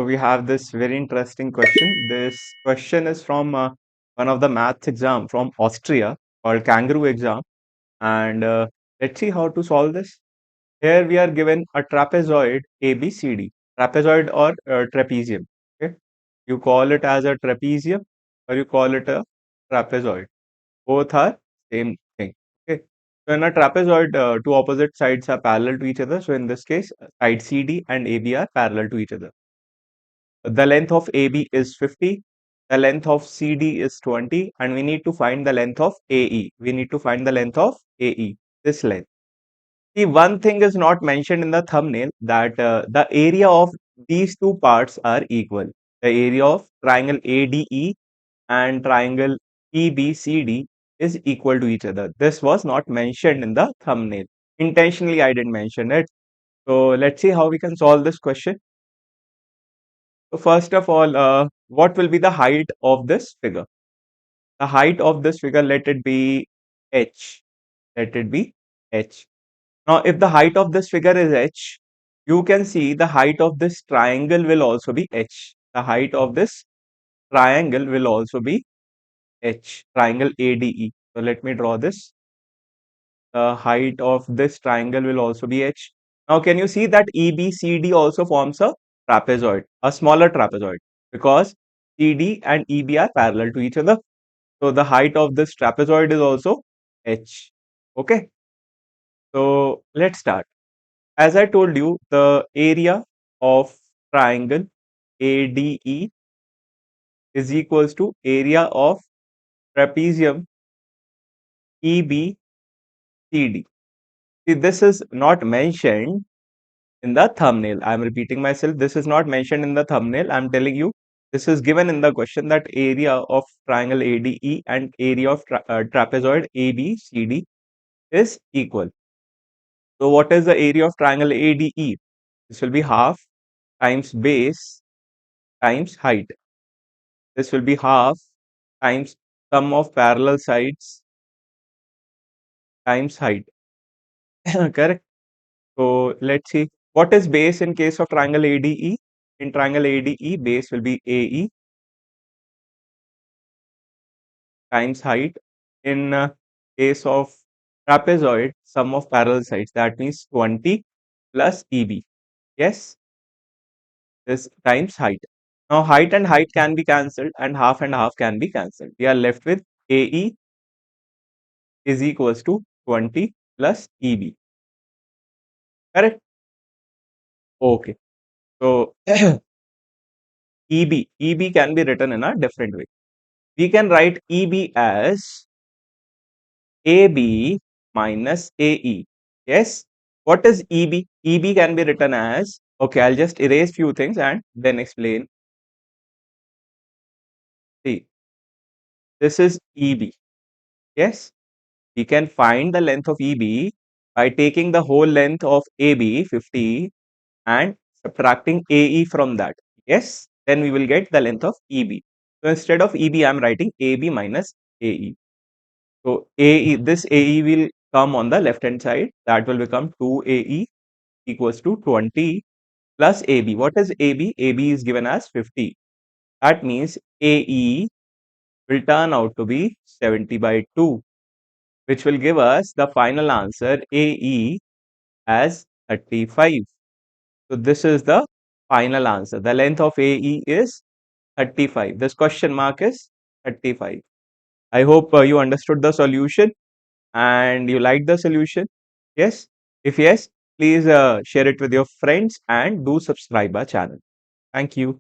we have this very interesting question. This question is from one of the maths exam from Austria called Kangaroo exam. And let's see how to solve this. Here we are given a trapezoid ABCD, trapezoid or trapezium. Okay, you call it as a trapezium or you call it a trapezoid. Both are same thing. Okay, so in a trapezoid, two opposite sides are parallel to each other. So in this case, side CD and AB are parallel to each other. The length of AB is 50, the length of CD is 20, and we need to find the length of AE. We need to find the length of AE, this length. See, one thing is not mentioned in the thumbnail, that the area of these two parts are equal. The area of triangle ADE and triangle EBCD is equal to each other. This was not mentioned in the thumbnail. Intentionally, I didn't mention it. So let's see how we can solve this question. So first of all, what will be the height of this figure? The height of this figure, let it be h. Let it be h. Now, if the height of this figure is h, you can see the height of this triangle will also be h. The height of this triangle will also be h, triangle ADE. So let me draw this. The height of this triangle will also be h. Now, can you see that EBCD also forms a trapezoid, a smaller trapezoid, because CD and EB are parallel to each other. So the height of this trapezoid is also h. Okay. So let's start. As I told you, the area of triangle ADE is equals to area of trapezium EBCD. See, this is not mentioned in the thumbnail. I'm repeating myself. This is not mentioned in the thumbnail. I'm telling you, this is given in the question, that area of triangle ADE and area of trapezoid ABCD is equal. So what is the area of triangle ADE? This will be half times base times height. This will be half times sum of parallel sides times height. Correct? So let's see. What is base in case of triangle ADE? In triangle ADE, base will be AE times height. In case of trapezoid, sum of parallel sides, that means 20 plus EB. Yes, this times height. Now height and height can be cancelled and half can be cancelled. We are left with AE is equals to 20 plus EB. Correct? Okay. So EB can be written in a different way. We can write EB as AB minus AE. Yes. What is EB? EB can be written as, okay, I'll just erase few things and then explain. See, this is EB. Yes. We can find the length of EB by taking the whole length of AB, 50, and subtracting AE from that. Yes. Then we will get the length of EB. So instead of EB, I am writing AB minus AE. So AE, this AE will come on the left hand side. That will become 2AE equals to 20 plus AB. What is AB? AB is given as 50. That means AE will turn out to be 70 by 2, which will give us the final answer AE as 35. So this is the final answer. The length of AE is 35. This question mark is 35. I hope you understood the solution and you liked the solution. Yes? If yes, please share it with your friends and do subscribe our channel. Thank you.